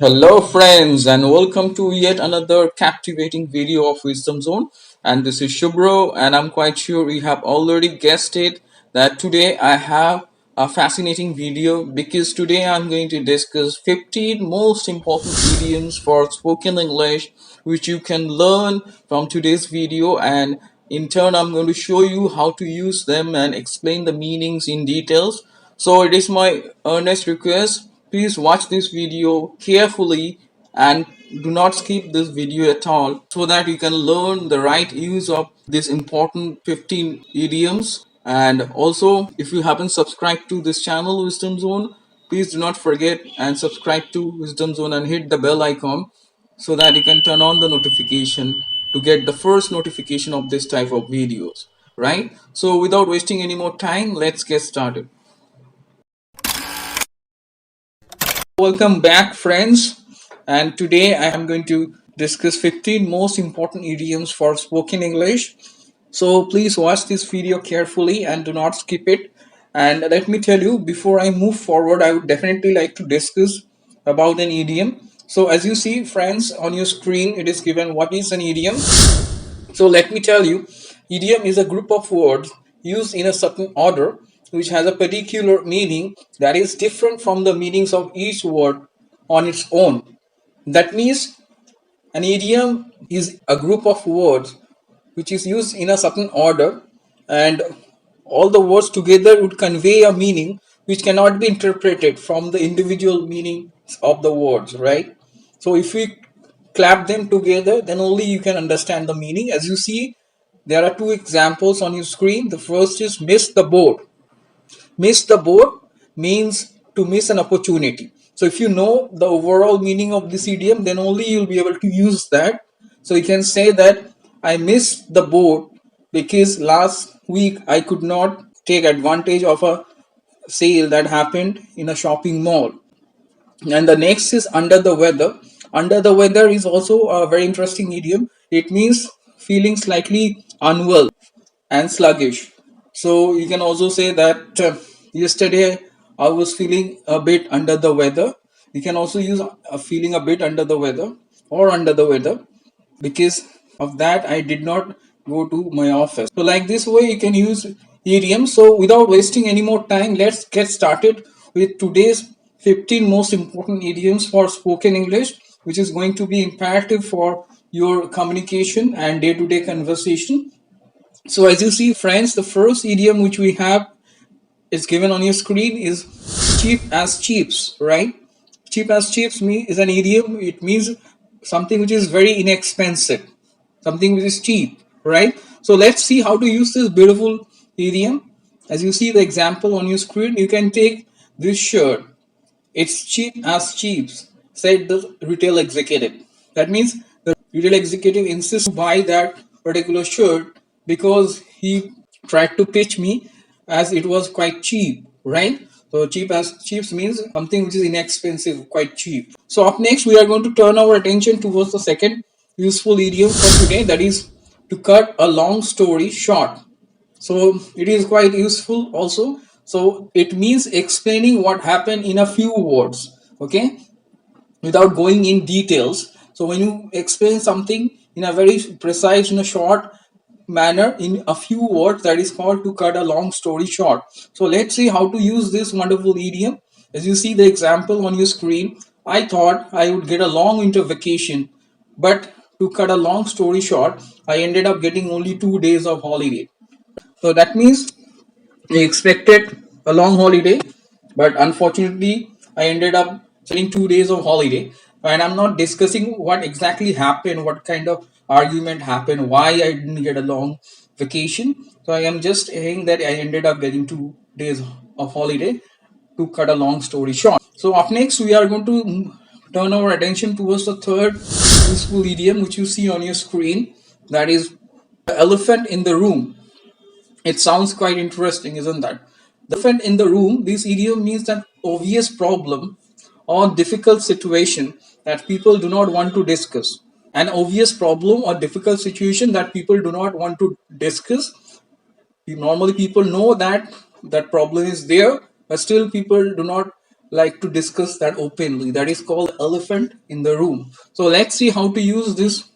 Hello, friends, and welcome to yet another captivating video of Wisdom Zone. And this is Shubro, and I'm quite sure you have already guessed it that today I have a fascinating video because today I'm going to discuss 15 most important idioms for spoken English which you can learn from today's video, and in turn I'm going to show you how to use them and explain the meanings in details. So it is my earnest request, please watch this video carefully and do not skip this video at all so that you can learn the right use of these important 15 idioms. And also, if you haven't subscribed to this channel Wisdom Zone, please do not forget and subscribe to Wisdom Zone and hit the bell icon so that you can turn on the notification to get the first notification of this type of videos, right? So without wasting any more time, let's get started. Welcome back, friends, and today I am going to discuss 15 most important idioms for spoken English. So please watch this video carefully and do not skip it. And let me tell you, before I move forward, I would definitely like to discuss about an idiom. So as you see, friends, on your screen it is given what is an idiom. So let me tell you, idiom is a group of words used in a certain order which has a particular meaning that is different from the meanings of each word on its own. That means an idiom is a group of words which is used in a certain order, and all the words together would convey a meaning which cannot be interpreted from the individual meanings of the words, right? So if we clap them together, then only you can understand the meaning. As you see, there are two examples on your screen. The first is miss the boat. Miss the boat means to miss an opportunity. So if you know the overall meaning of this idiom, then only you'll be able to use that. So you can say that I missed the boat because last week I could not take advantage of a sale that happened in a shopping mall. And the next is under the weather. Under the weather is also a very interesting idiom. It means feeling slightly unwell and sluggish. So you can also say that yesterday I was feeling a bit under the weather. You can also use a feeling a bit under the weather or under the weather. Because of that, I did not go to my office. So like this way you can use idioms. So without wasting any more time, let's get started with today's 15 most important idioms for spoken English, which is going to be imperative for your communication and day-to-day conversation. So as you see, friends, the first idiom which we have is given on your screen is cheap as chips, right? Cheap as chips is an idiom. It means something which is very inexpensive, something which is cheap, right? So let's see how to use this beautiful idiom. As you see the example on your screen, you can take this shirt. It's cheap as chips, said the retail executive. That means the retail executive insists to buy that particular shirt because he tried to pitch me as it was quite cheap, right? So cheap as chips means something which is inexpensive, quite cheap. So up next, we are going to turn our attention towards the second useful idiom for today, that is to cut a long story short. So it is quite useful also. So it means explaining what happened in a few words, okay, without going in details. So when you explain something in a very precise, in a short manner, in a few words, that is called to cut a long story short. So let's see how to use this wonderful idiom. As you see the example on your screen, I thought I would get a long winter vacation, but to cut a long story short, I ended up getting only 2 days of holiday. So that means I expected a long holiday, but unfortunately, I ended up getting 2 days of holiday. And I'm not discussing what exactly happened, what kind of argument happened, why I didn't get a long vacation. So I am just saying that I ended up getting 2 days of holiday to cut a long story short. So up next, we are going to turn our attention towards the third useful idiom which you see on your screen. That is the elephant in the room. It sounds quite interesting, isn't that? The elephant in the room, this idiom means an obvious problem or difficult situation that people do not want to discuss. An obvious problem or difficult situation that people do not want to discuss. Normally, people know that that problem is there, but still people do not like to discuss that openly. That is called elephant in the room. So let's see how to use this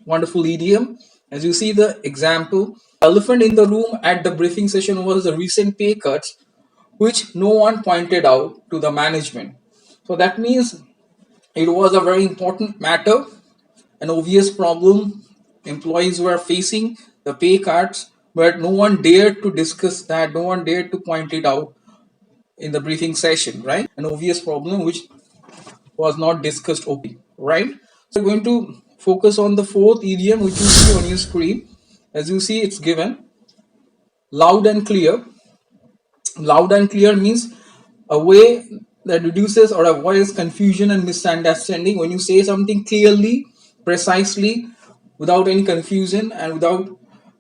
wonderful idiom. As you see the example, elephant in the room at the briefing session was the recent pay cuts, which no one pointed out to the management. So that means it was a very important matter, an obvious problem employees were facing, the pay cuts, but no one dared to discuss that, no one dared to point it out in the briefing session, right? An obvious problem which was not discussed openly, right? So we're going to focus on the fourth idiom which you see on your screen. As you see, it's given loud and clear. Loud and clear means a way that reduces or avoids confusion and misunderstanding. When you say something clearly, precisely, without any confusion and without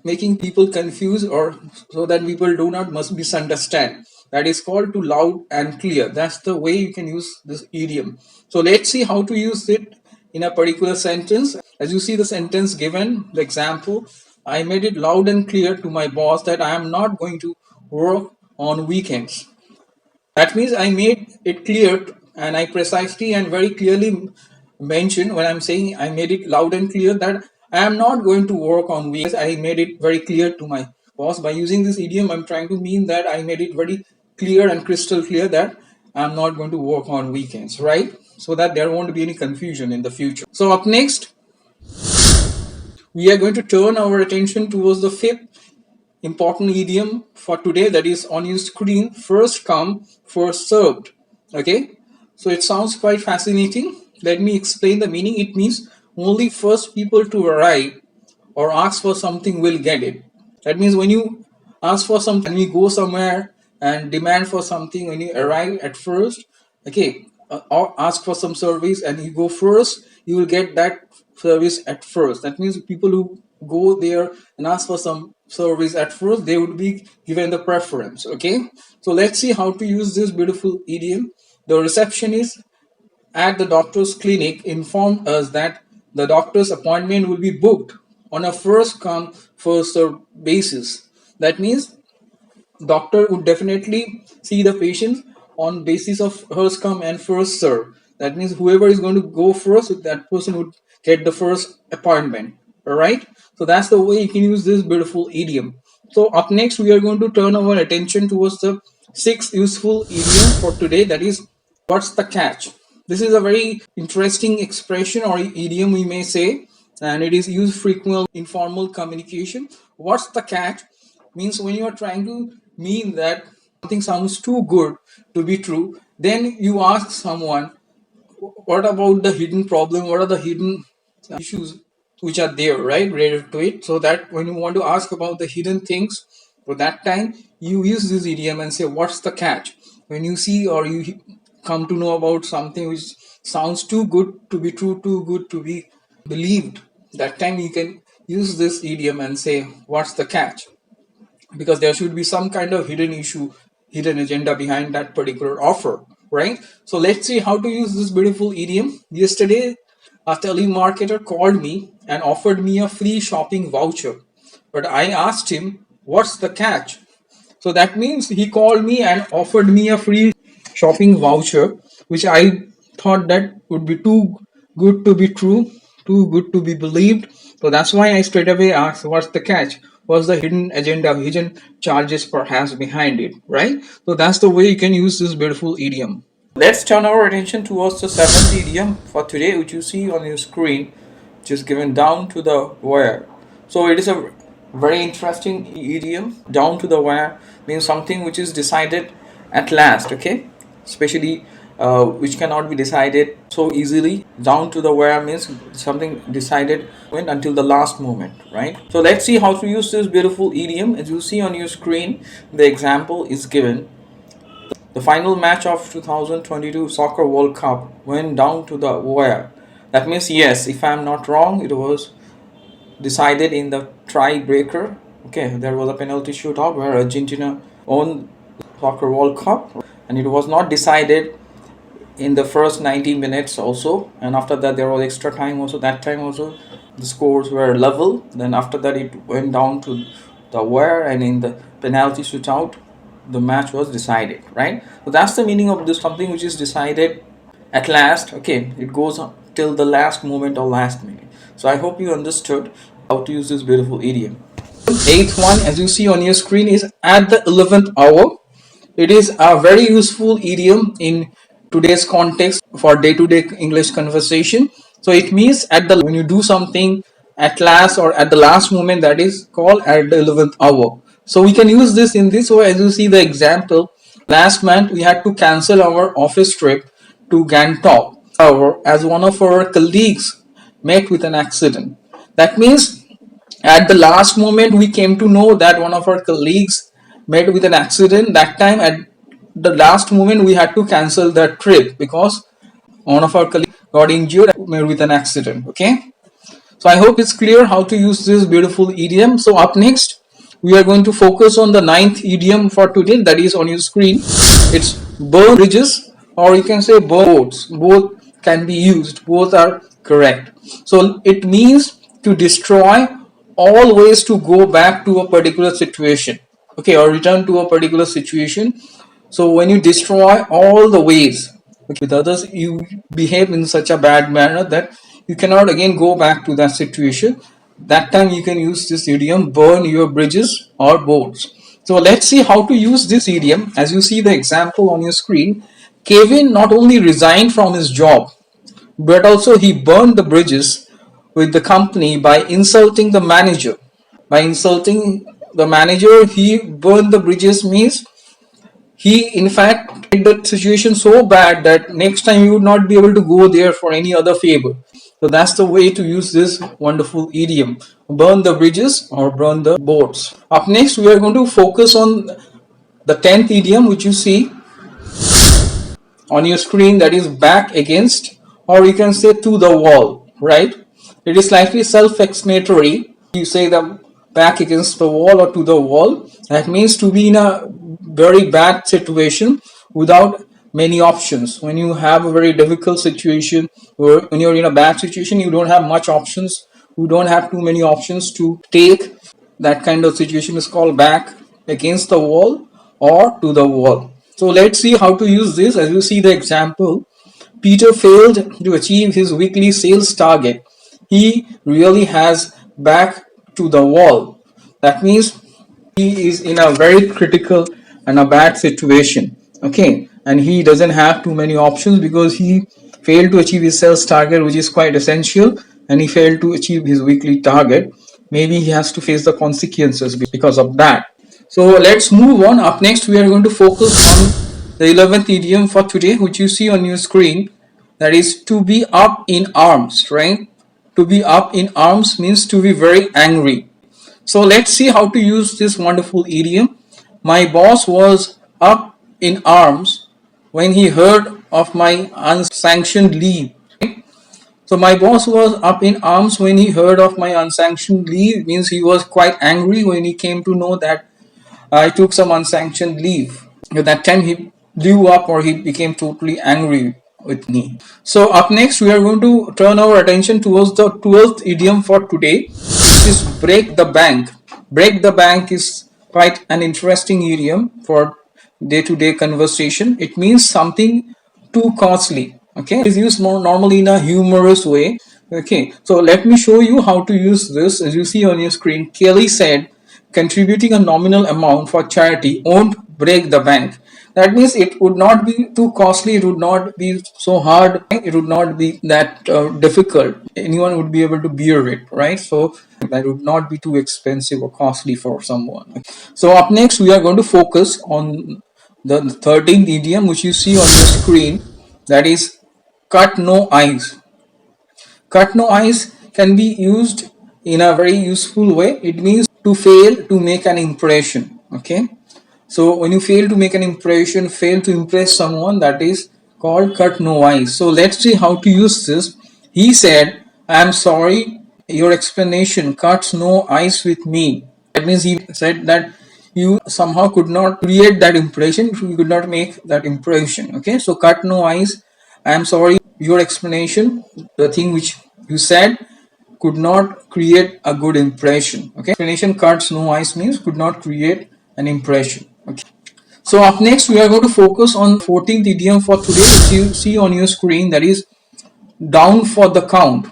making people confused, or so that people do not must misunderstand, that is called to loud and clear. That's the way you can use this idiom. So let's see how to use it in a particular sentence. As you see the sentence given, the example, I made it loud and clear to my boss that I am not going to work on weekends. That means I made it clear, and I precisely and very clearly mentioned when I'm saying I made it loud and clear that I am not going to work on weekends. I made it very clear to my boss. By using this idiom, I'm trying to mean that I made it very clear and crystal clear that I'm not going to work on weekends, right? So that there won't be any confusion in the future. So up next, we are going to turn our attention towards the fifth important idiom for today, that is on your screen, first come first served. Okay, so it sounds quite fascinating. Let me explain the meaning. It means only first people to arrive or ask for something will get it. That means when you ask for something, when you go somewhere and demand for something, when you arrive at first, okay, or ask for some service and you go first, you will get that service at first. That means people who go there and ask for some service at first, they would be given the preference. Okay, so let's see how to use this beautiful idiom. The receptionist at the doctor's clinic informed us that the doctor's appointment will be booked on a first come first served basis. That means doctor would definitely see the patient on basis of first come and first serve. That means whoever is going to go first, that person would get the first appointment. All right, so that's the way you can use this beautiful idiom. So up next, we are going to turn our attention towards the sixth useful idiom for today, that is what's the catch. This is a very interesting expression or idiom, we may say, and it is used frequently in informal communication. What's the catch means when you are trying to mean that something sounds too good to be true, then you ask someone, what about the hidden problem? What are the hidden issues which are there, right, related to it? So that when you want to ask about the hidden things, for that time you use this idiom and say, what's the catch? When you see or you come to know about something which sounds too good to be true, too good to be believed, that time you can use this idiom and say, what's the catch? Because there should be some kind of hidden issue, hidden agenda behind that particular offer, right? So let's see how to use this beautiful idiom. Yesterday, a telemarketer called me and offered me a free shopping voucher, but I asked him, what's the catch? So that means he called me and offered me a free shopping voucher, which I thought that would be too good to be true, too good to be believed. So that's why I straight away asked, what's the catch? What's the hidden agenda, hidden charges perhaps behind it, right? So that's the way you can use this beautiful idiom. Let's turn our attention towards the seventh idiom for today, which you see on your screen, which is given down to the wire. So it is a very interesting idiom. Down to the wire means something which is decided at last, okay? Especially which cannot be decided so easily. Down to the wire means something decided until the last moment, right? So let's see how to use this beautiful idiom. As you see on your screen, the example is given. The final match of 2022 Soccer World Cup went down to the wire. That means, yes, if I'm not wrong, it was decided in the tie-breaker. Okay, there was a penalty shootout where Argentina won Soccer World Cup, and it was not decided in the first 90 minutes also, and after that there was extra time also. That time also the scores were level. Then after that it went down to the wire, and in the penalty shootout the match was decided, right? So that's the meaning of this, something which is decided at last. Okay, it goes on till the last moment or last minute. So I hope you understood how to use this beautiful idiom. Eighth one, as you see on your screen, is at the 11th hour. It is a very useful idiom in today's context for day-to-day English conversation. So it means at the when you do something at last or at the last moment, that is called at the 11th hour. So we can use this in this way. As you see the example, last month we had to cancel our office trip to Gangtok. However, as one of our colleagues met with an accident, that means at the last moment we came to know that one of our colleagues met with an accident. That time at the last moment we had to cancel that trip because one of our colleagues got injured with an accident. Okay, so I hope it's clear how to use this beautiful idiom. So up next we are going to focus on the ninth idiom for today, that is on your screen. It's burn bridges, or you can say burn boats. Both can be used, both are correct. So it means to destroy all ways to go back to a particular situation, okay, or return to a particular situation. So when you destroy all the ways, okay, with others, you behave in such a bad manner that you cannot again go back to that situation. That time you can use this idiom, burn your bridges or boats. So let's see how to use this idiom. As you see the example on your screen, Kevin not only resigned from his job, but also he burned the bridges with the company by insulting the manager. By insulting the manager, he burned the bridges means he in fact made the situation so bad that next time you would not be able to go there for any other favor. So that's the way to use this wonderful idiom, burn the bridges or burn the boats. Up next we are going to focus on the 10th idiom, which you see on your screen, that is back against, or you can say to the wall, right? It is slightly self-explanatory. You say the back against the wall or to the wall, that means to be in a very bad situation without many options. When you have a very difficult situation, or when you're in a bad situation, you don't have much options, you don't have too many options to take. That kind of situation is called back against the wall or to the wall. So let's see how to use this. As you see the example, Peter failed to achieve his weekly sales target. He really has back to the wall. That means he is in a very critical and a bad situation. Okay, and he doesn't have too many options because he failed to achieve his sales target, which is quite essential, and he failed to achieve his weekly target. Maybe he has to face the consequences because of that. So let's move on. Up next we are going to focus on the 11th idiom for today, which you see on your screen, that is to be up in arms, right? To be up in arms means to be very angry. So let's see how to use this wonderful idiom. My boss was up in arms when he heard of my unsanctioned leave. So my boss was up in arms when he heard of my unsanctioned leave, means he was quite angry when he came to know that I took some unsanctioned leave. At that time he blew up, or he became totally angry with me. So up next we are going to turn our attention towards the 12th idiom for today, which is break the bank. Break the bank is quite an interesting idiom for day-to-day conversation. It means something too costly. Okay, it is used more normally in a humorous way. Okay, so let me show you how to use this. As you see on your screen, Kelly said contributing a nominal amount for charity won't break the bank. That means it would not be too costly, it would not be so hard, it would not be that difficult. Anyone would be able to bear it, right? So that would not be too expensive or costly for someone. Okay. So up next we are going to focus on the 13th idiom, which you see on your screen, that is cut no ice. Cut no ice can be used in a very useful way. It means to fail to make an impression. Okay, so when you fail to make an impression, fail to impress someone, that is called cut no ice. So let's see how to use this. He said, I am sorry, your explanation cuts no ice with me. That means he said that you somehow could not create that impression, you could not make that impression. Okay, so cut no ice. I am sorry, your explanation, the thing which you said, could not create a good impression. Okay, explanation cuts no ice means could not create an impression. Okay, So up next we are going to focus on 14th idiom for today, which you see on your screen, that is down for the count.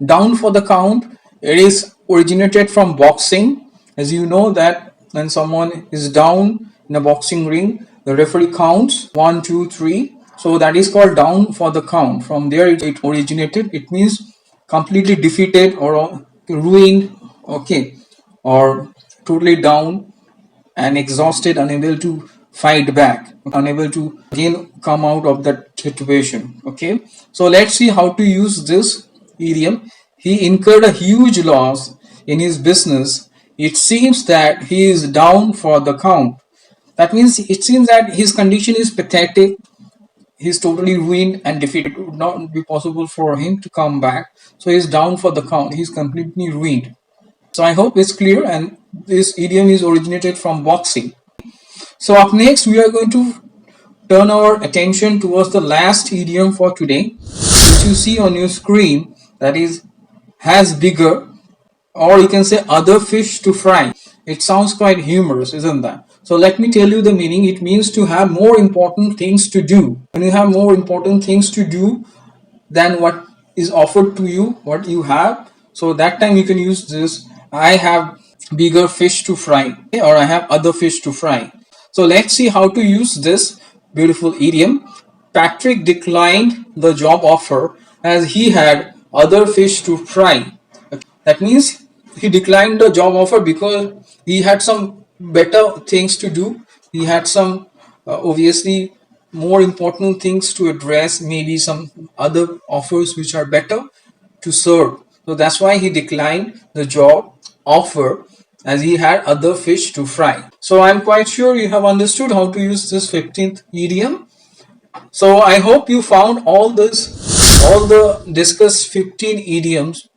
Down for the count, it is originated from boxing. As you know that when someone is down in a boxing ring, the referee counts 1, 2, 3. So that is called down for the count. From there it originated. It means completely defeated or ruined, okay, or totally down and exhausted, unable to fight back, unable to again come out of that situation. Okay, so let's see how to use this idiom. He incurred a huge loss in his business. It seems that he is down for the count. That means it seems that his condition is pathetic. He's totally ruined and defeated. It would not be possible for him to come back. So he's down for the count. He's completely ruined. So I hope it's clear, and this idiom is originated from boxing. So up next we are going to turn our attention towards the last idiom for today, which you see on your screen, that is has bigger, or you can say other fish to fry. It sounds quite humorous, isn't that? So let me tell you the meaning. It means to have more important things to do. When you have more important things to do than what is offered to you, what you have, so that time you can use this: I have bigger fish to fry, or I have other fish to fry. So let's see how to use this beautiful idiom. Patrick declined the job offer as he had other fish to fry. That means he declined the job offer because he had some better things to do. He had some obviously more important things to address, maybe some other offers which are better to serve. So that's why he declined the job offer as he had other fish to fry. So I'm quite sure you have understood how to use this 15th idiom. So I hope you found all the discussed 15 idioms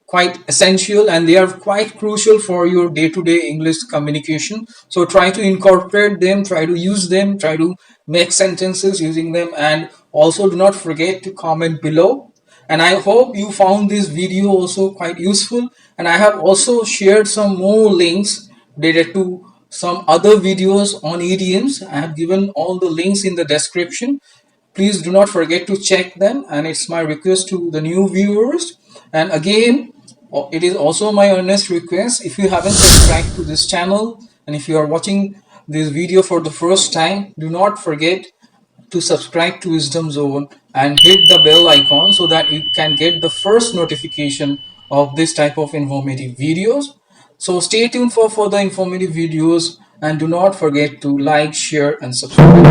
quite essential, and they are quite crucial for your day-to-day English communication. So try to incorporate them, try to use them, try to make sentences using them, and also do not forget to comment below. And I hope you found this video also quite useful, and I have also shared some more links related to some other videos on idioms. I have given all the links in the description. Please do not forget to check them, and it's my request to the new viewers. And again, it is also my earnest request, if you haven't subscribed to this channel and if you are watching this video for the first time, do not forget to subscribe to Wisdom Zone and hit the bell icon so that you can get the first notification of this type of informative videos. So stay tuned for further informative videos, and do not forget to like, share and subscribe.